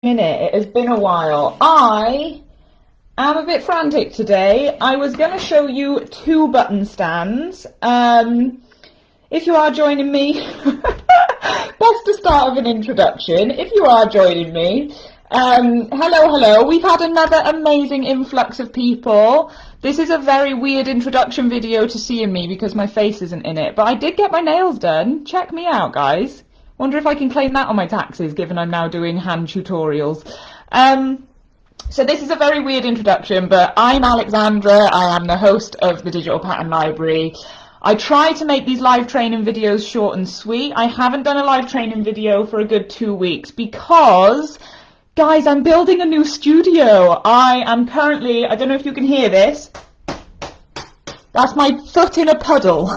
Minute. It has been a while. I am a bit frantic today. I was going to show you two button stands. If you are joining me, that's the start of an introduction. If you are joining me, hello. We've had another amazing influx of people. This is a very weird introduction video to seeing me because my face isn't in it, but I did get my nails done. Check me out, guys. Wonder if I can claim that on my taxes, given I'm now doing hand tutorials. So this is a very weird introduction, but I'm Alexandra. I am the host of the Digital Pattern Library. I try to make these live training videos short and sweet. I haven't done a live training video for a good 2 weeks because, guys, I'm building a new studio. I am currently, I don't know if you can hear this, that's my foot in a puddle.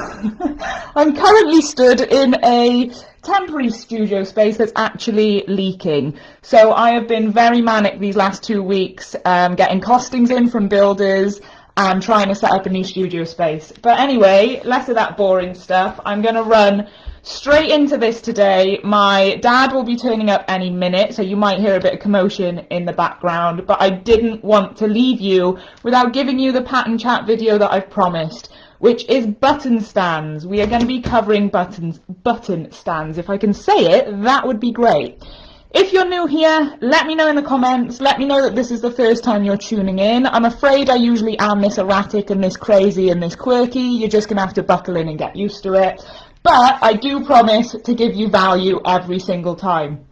I'm currently stood in a temporary studio space that's actually leaking. So I have been very manic these last 2 weeks, getting costings in from builders and trying to set up a new studio space. But anyway, less of that boring stuff. I'm going to run straight into this today. My dad will be turning up any minute, so you might hear a bit of commotion in the background, but I didn't want to leave you without giving you the pattern chat video that I've promised, which is button stands. We are going to be covering button stands. If I can say it, that would be great. If you're new here, let me know in the comments. Let me know that this is the first time you're tuning in. I'm afraid I usually am this erratic and this crazy and this quirky. You're just going to have to buckle in and get used to it. But I do promise to give you value every single time.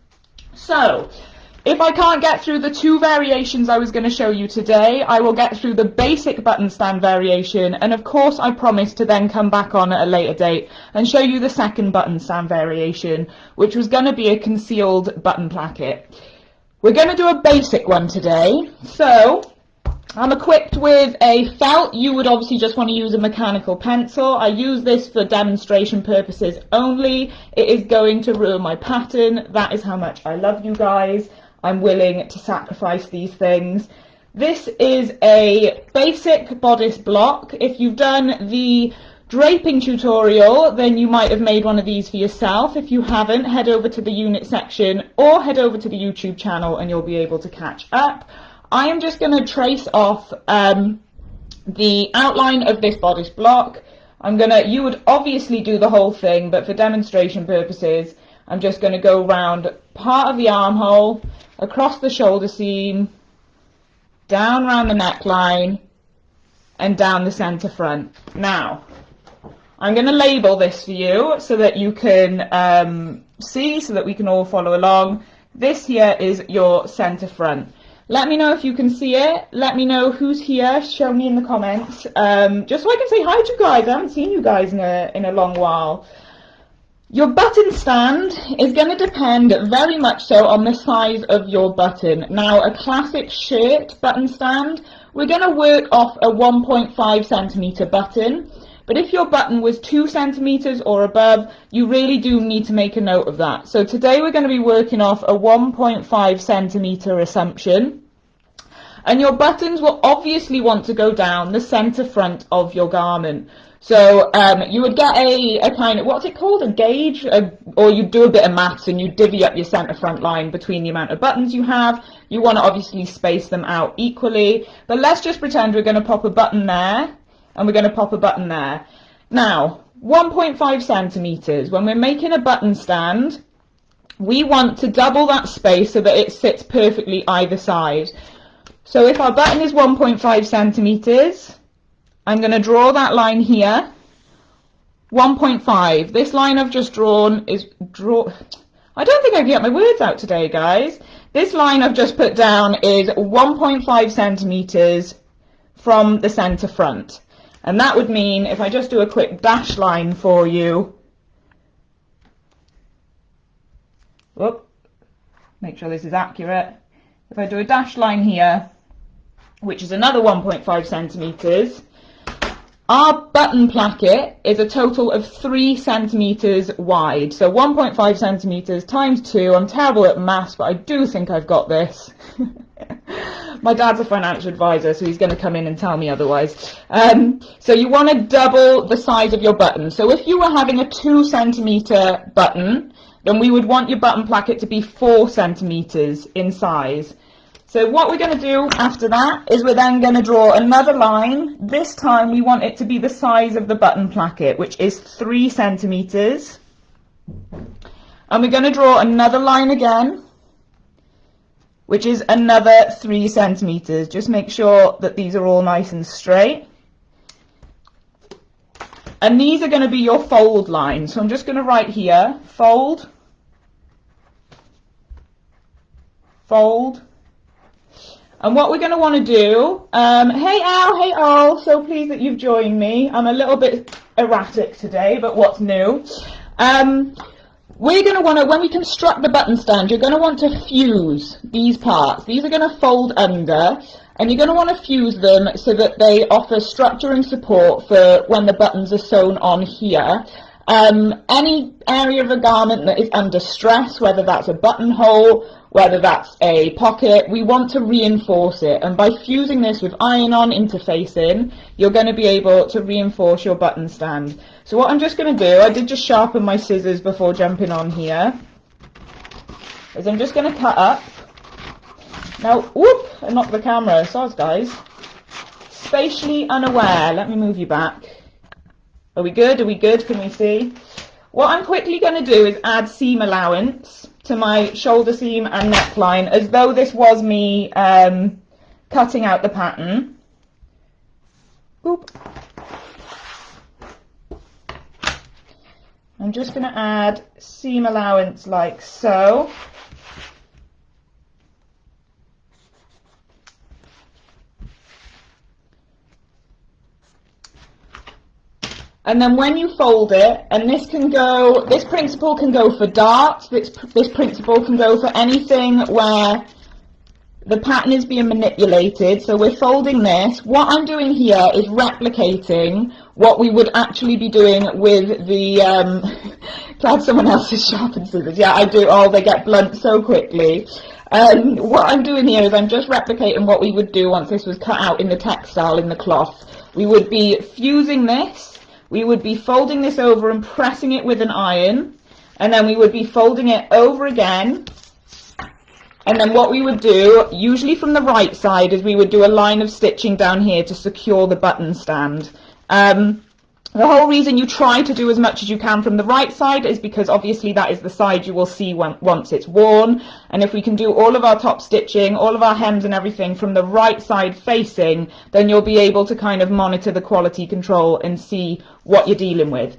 So, if I can't get through the two variations I was going to show you today, I will get through the basic button stand variation, and of course I promise to then come back on at a later date and show you the second button stand variation, which was going to be a concealed button placket. We're going to do a basic one today, so I'm equipped with a felt. You would obviously just want to use a mechanical pencil. I use this for demonstration purposes only. It is going to ruin my pattern. That is how much I love you guys. I'm willing to sacrifice these things. This is a basic bodice block. If you've done the draping tutorial, then you might have made one of these for yourself. If you haven't, head over to the unit section or head over to the YouTube channel and you'll be able to catch up. I am just going to trace off the outline of this bodice block. You would obviously do the whole thing, but for demonstration purposes, I'm just going to go around part of the armhole, across the shoulder seam, down around the neckline, and down the center front. Now, I'm going to label this for you so that you can see, so that we can all follow along. This here is your center front. Let me know if you can see it. Let me know who's here. Show me in the comments. Just so I can say hi to you guys. I haven't seen you guys in a long while. Your button stand is going to depend very much so on the size of your button. Now, a classic shirt button stand, we're going to work off a 1.5 centimeter button. But if your button was 2 centimeters or above, you really do need to make a note of that. So today we're going to be working off a 1.5 centimeter assumption. And your buttons will obviously want to go down the center front of your garment. So you would get a kind of, what's it called, a gauge? Or you do a bit of maths and you divvy up your center front line between the amount of buttons you have. You want to obviously space them out equally. But let's just pretend we're going to pop a button there. And we're going to pop a button there. Now, 1.5 centimeters. When we're making a button stand, we want to double that space so that it sits perfectly either side. So if our button is 1.5 centimeters, I'm going to draw that line here. 1.5. This line I've just drawn is I don't think I can get my words out today, guys. This line I've just put down is 1.5 centimeters from the center front. And that would mean, if I just do a quick dash line for you, whoop, make sure this is accurate. If I do a dash line here, which is another 1.5 centimeters, our button placket is a total of 3 centimeters wide. So 1.5 centimeters times 2. I'm terrible at maths, but I do think I've got this. My dad's a financial advisor, so he's going to come in and tell me otherwise. So you want to double the size of your button. So if you were having a 2 centimeter button, then we would want your button placket to be 4 centimeters in size. So what we're going to do after that is we're then going to draw another line. This time we want it to be the size of the button placket, which is 3 centimeters. And we're going to draw another line again, which is another 3 centimeters. Just make sure that these are all nice and straight. And these are going to be your fold lines. So I'm just going to write here, fold, fold. And what we're going to want to do, hey Al, hey all, so pleased that you've joined me. I'm a little bit erratic today, but what's new? We're going to want to, when we construct the button stand, you're going to want to fuse these parts. These are going to fold under, and you're going to want to fuse them so that they offer structure and support for when the buttons are sewn on here. Any area of a garment that is under stress, whether that's a buttonhole, whether that's a pocket, we want to reinforce it, and by fusing this with iron-on interfacing, you're going to be able to reinforce your button stand. So what I'm just going to do, I did just sharpen my scissors before jumping on here, is I'm just going to cut up. Now, whoop, I knocked the camera, sorry guys. Spatially unaware, let me move you back. Are we good? Are we good? Can we see? What I'm quickly going to do is add seam allowance to my shoulder seam and neckline, as though this was me cutting out the pattern. Boop. I'm just going to add seam allowance like so. And then when you fold it, and this principle can go for darts, this principle can go for anything where the pattern is being manipulated. So we're folding this. What I'm doing here is replicating what we would actually be doing with the, glad someone else has sharpened scissors. Yeah, I do. Oh, they get blunt so quickly. What I'm doing here is I'm just replicating what we would do once this was cut out in the textile, in the cloth. We would be fusing this. We would be folding this over and pressing it with an iron, and then we would be folding it over again, and then what we would do, usually from the right side, is we would do a line of stitching down here to secure the button stand. The whole reason you try to do as much as you can from the right side is because obviously that is the side you will see once it's worn, and if we can do all of our top stitching, all of our hems and everything from the right side facing, then you'll be able to kind of monitor the quality control and see what you're dealing with.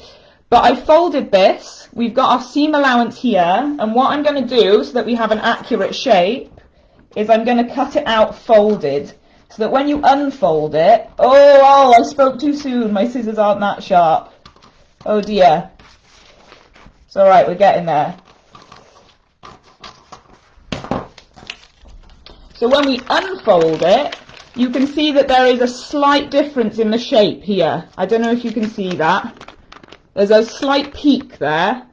But I folded this, we've got our seam allowance here, and what I'm going to do so that we have an accurate shape is I'm going to cut it out folded. So that when you unfold it, oh, I spoke too soon, my scissors aren't that sharp. Oh dear. It's alright, we're getting there. So when we unfold it, you can see that there is a slight difference in the shape here. I don't know if you can see that. There's a slight peak there,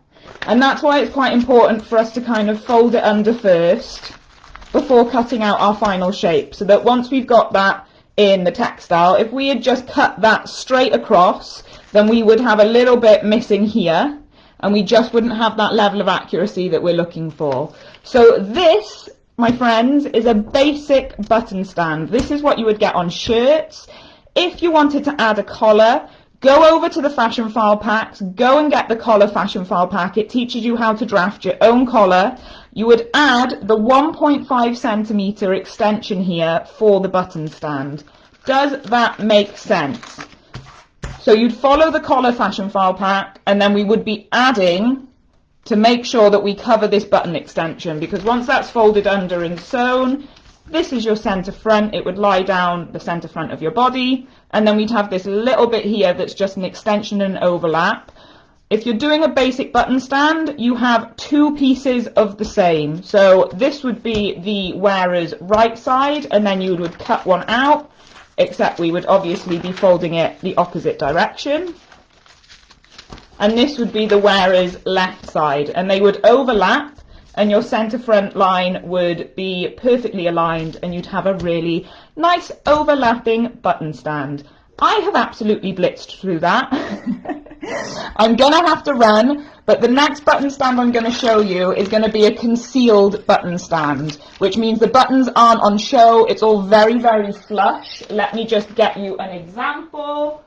and that's why it's quite important for us to kind of fold it under first before cutting out our final shape, so that once we've got that in the textile, if we had just cut that straight across, then we would have a little bit missing here, and we just wouldn't have that level of accuracy that we're looking for. So this, my friends, is a basic button stand. This is what you would get on shirts. If you wanted to add a collar, go over to the fashion file packs, go and get the collar fashion file pack. It teaches you how to draft your own collar. You would add the 1.5 centimeter extension here for the button stand. Does that make sense? So you'd follow the collar fashion file pack, and then we would be adding to make sure that we cover this button extension, because once that's folded under and sewn, this is your center front. It would lie down the center front of your body, and then we'd have this little bit here that's just an extension and overlap. If you're doing a basic button stand, you have two pieces of the same. So this would be the wearer's right side, and then you would cut one out, except we would obviously be folding it the opposite direction. And this would be the wearer's left side, and they would overlap, and your center front line would be perfectly aligned, and you'd have a really nice overlapping button stand. I have absolutely blitzed through that. I'm gonna have to run, But the next button stand I'm going to show you is going to be a concealed button stand, which means the buttons aren't on show. It's all very, very flush. Let me just get you an example.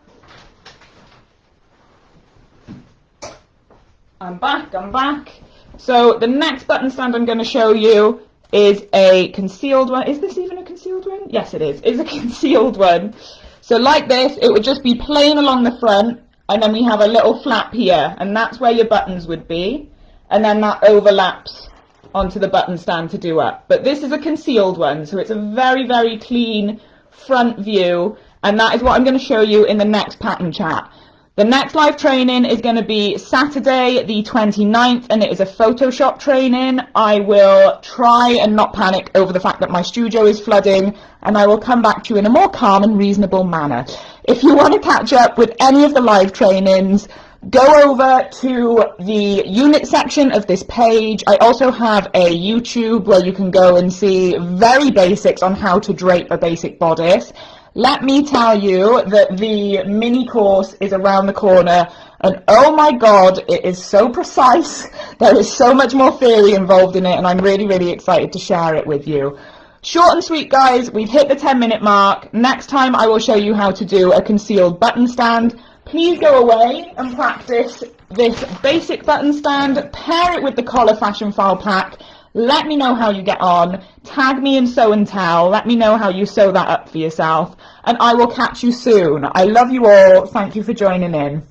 I'm back. So the next button stand I'm going to show you is a concealed one. Is this even a concealed one? Yes, it is. It's a concealed one. So like this, it would just be plain along the front, and then we have a little flap here, and that's where your buttons would be, and then that overlaps onto the button stand to do up. But this is a concealed one, so it's a very, very clean front view, and that is what I'm going to show you in the next pattern chat. The next live training is going to be Saturday the 29th, and it is a Photoshop training. I will try and not panic over the fact that my studio is flooding, and I will come back to you in a more calm and reasonable manner. If you want to catch up with any of the live trainings, go over to the unit section of this page. I also have a YouTube where you can go and see very basics on how to drape a basic bodice. Let me tell you that the mini course is around the corner, and oh my god, it is so precise. There is so much more theory involved in it, and I'm really, really excited to share it with you. Short and sweet, guys. We've hit the 10-minute mark. Next time I will show you how to do a concealed button stand. Please go away and practice this basic button stand. Pair it with the collar fashion file pack. Let me know how you get on. Tag me in Sew and Tell. Let me know how you sew that up for yourself. And I will catch you soon. I love you all. Thank you for joining in.